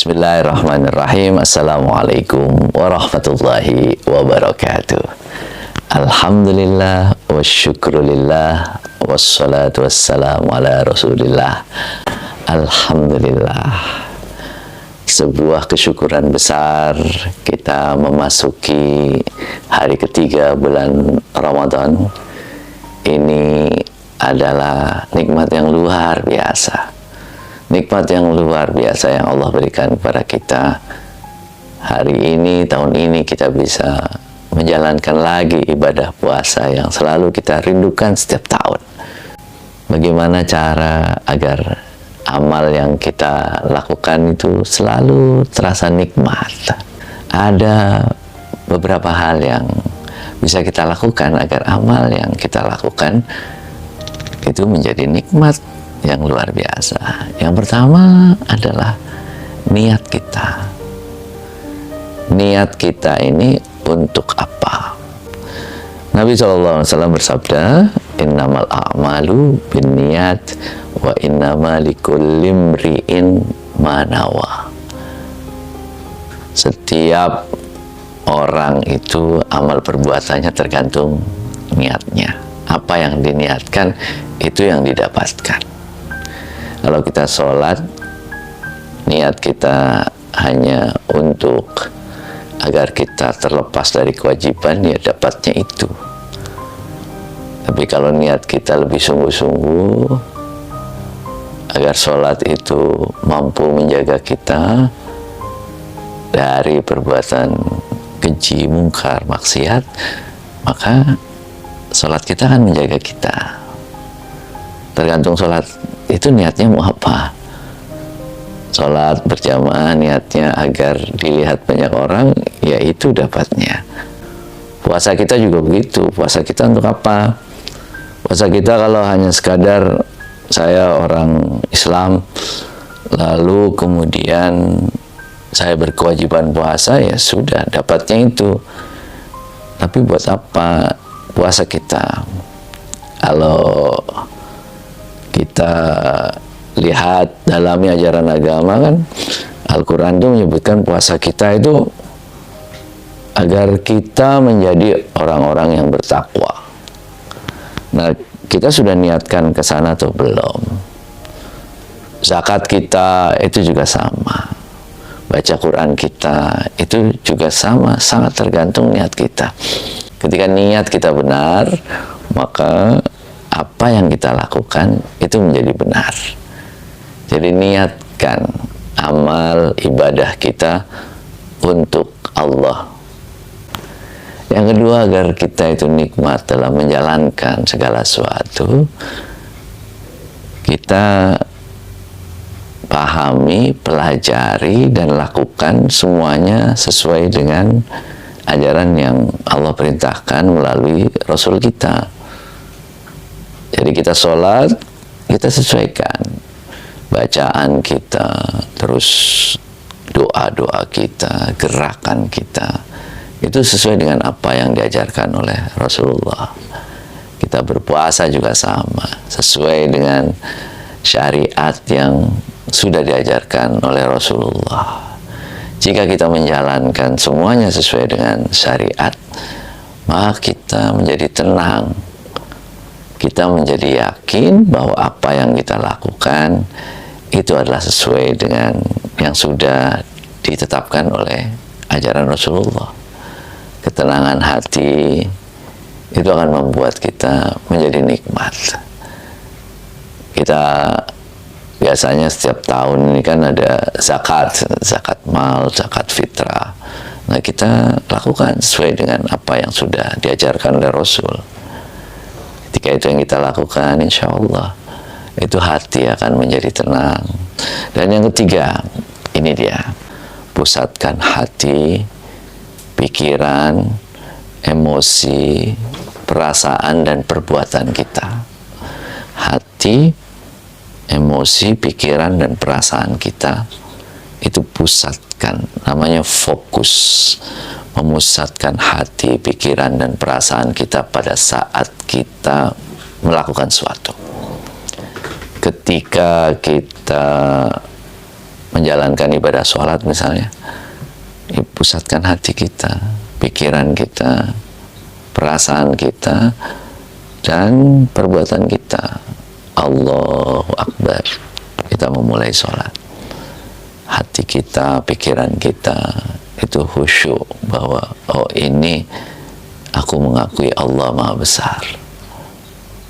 Bismillahirrahmanirrahim. Assalamualaikum warahmatullahi wabarakatuh. Alhamdulillah wa syukrulillah wassalatu wassalamu ala rasulillah. Alhamdulillah, sebuah kesyukuran besar kita memasuki hari ketiga bulan Ramadan. Ini adalah nikmat yang luar biasa. Nikmat yang luar biasa yang Allah berikan kepada kita. Hari ini, tahun ini kita bisa menjalankan lagi ibadah puasa yang selalu kita rindukan setiap tahun. Bagaimana cara agar amal yang kita lakukan itu selalu terasa nikmat? Ada beberapa hal yang bisa kita lakukan agar amal yang kita lakukan itu menjadi nikmat yang luar biasa. Yang pertama adalah niat kita. Niat kita ini untuk apa? Nabi SAW bersabda, innamal a'malu binniyat wa innama likulli imri'in ma nawa. Setiap orang itu amal perbuatannya tergantung niatnya. Apa yang diniatkan itu yang didapatkan. Kalau kita sholat, niat kita hanya untuk agar kita terlepas dari kewajiban, ya dapatnya itu. Tapi kalau niat kita lebih sungguh-sungguh agar sholat itu mampu menjaga kita dari perbuatan keji, mungkar, maksiat, maka sholat kita akan menjaga kita. Tergantung sholat itu niatnya mau apa. Sholat berjamaah niatnya agar dilihat banyak orang, ya itu dapatnya. Puasa kita juga begitu. Puasa kita untuk apa? Puasa kita kalau hanya sekadar saya orang Islam, lalu kemudian saya berkewajiban puasa, ya sudah, dapatnya itu. Tapi buat apa puasa kita? Kalau kita lihat dalam ajaran agama kan, Al-Quran itu menyebutkan puasa kita itu agar kita menjadi orang-orang yang bertakwa. Nah, kita sudah niatkan ke sana atau belum? Zakat kita itu juga sama. Baca Quran kita itu juga sama, sangat tergantung niat kita. Ketika niat kita benar, maka apa yang kita lakukan itu menjadi benar. Jadi niatkan amal ibadah kita untuk Allah. Yang kedua, agar kita itu nikmat dalam menjalankan segala sesuatu, kita pahami, pelajari, dan lakukan semuanya sesuai dengan ajaran yang Allah perintahkan melalui Rasul kita. Jadi kita sholat, kita sesuaikan bacaan kita, terus doa-doa kita, gerakan kita, itu sesuai dengan apa yang diajarkan oleh Rasulullah. Kita berpuasa juga sama, sesuai dengan syariat yang sudah diajarkan oleh Rasulullah. Jika kita menjalankan semuanya sesuai dengan syariat, maka kita menjadi tenang. Kita menjadi yakin bahwa apa yang kita lakukan itu adalah sesuai dengan yang sudah ditetapkan oleh ajaran Rasulullah. Ketenangan hati itu akan membuat kita menjadi nikmat. Kita biasanya setiap tahun ini kan ada zakat mal, zakat fitrah. Nah, kita lakukan sesuai dengan apa yang sudah diajarkan oleh Rasul. Ketika itu yang kita lakukan, insya Allah itu hati akan menjadi tenang. Dan yang ketiga, ini dia, pusatkan hati, pikiran, emosi, perasaan, dan perbuatan kita. Hati, emosi, pikiran, dan perasaan kita itu pusatkan, namanya fokus. Memusatkan hati, pikiran, dan perasaan kita pada saat kita melakukan sesuatu. Ketika kita menjalankan ibadah sholat misalnya, pusatkan hati kita, pikiran kita, perasaan kita, dan perbuatan kita. Allahu Akbar. Kita memulai sholat. Hati kita, pikiran kita itu khusyuk bahwa oh ini aku mengakui Allah Maha Besar.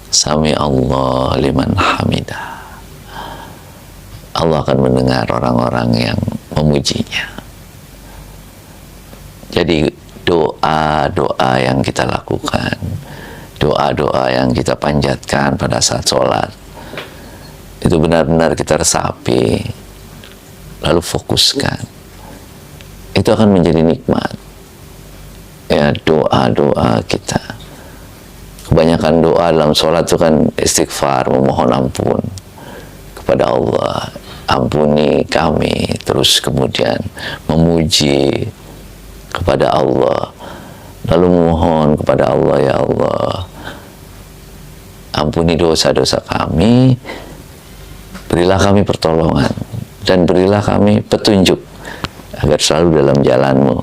Sami Allah liman hamidah. Allah akan mendengar orang-orang yang memujinya. Jadi doa-doa yang kita lakukan, doa-doa yang kita panjatkan pada saat sholat, itu benar-benar kita resapi, lalu fokuskan. Itu akan menjadi nikmat. Ya, doa-doa kita. Kebanyakan doa dalam sholat itu kan istighfar, memohon ampun kepada Allah. Ampuni kami. Terus kemudian memuji kepada Allah, lalu memohon kepada Allah, ya Allah, ampuni dosa-dosa kami, berilah kami pertolongan, dan berilah kami petunjuk agar selalu dalam jalan-Mu.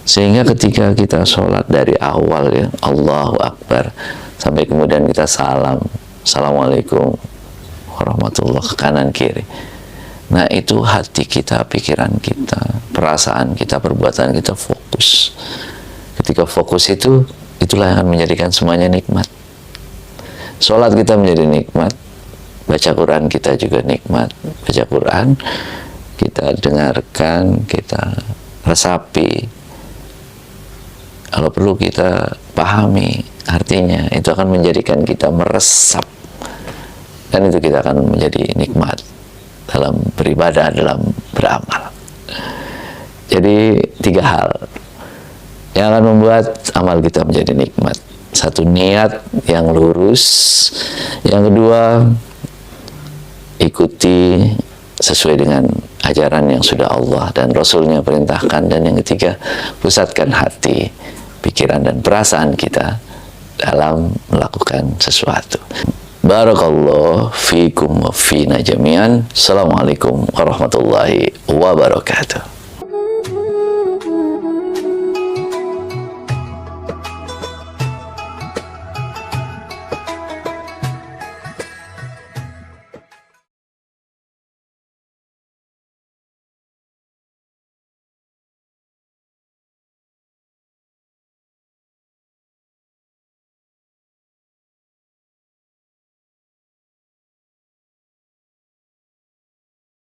Sehingga ketika kita sholat dari awal, ya, Allahu Akbar, sampai kemudian kita salam, Assalamualaikum warahmatullahi, ke kanan kiri. Nah, itu hati kita, pikiran kita, perasaan kita, perbuatan kita fokus. Ketika fokus itu, itulah yang akan menjadikan semuanya nikmat. Sholat kita menjadi nikmat, baca Quran kita juga nikmat. Baca Quran, kita dengarkan, kita resapi. Kalau perlu kita pahami artinya, itu akan menjadikan kita meresap. Dan itu kita akan menjadi nikmat dalam beribadah, dalam beramal. Jadi 3 hal yang akan membuat amal kita menjadi nikmat. 1, niat yang lurus. Yang kedua, ikuti sesuai dengan ajaran yang sudah Allah dan Rasulnya perintahkan. Dan yang ketiga, pusatkan hati, pikiran dan perasaan kita dalam melakukan sesuatu. Barakallahu fiikum wa fina jami'an. Assalamualaikum warahmatullahi wabarakatuh.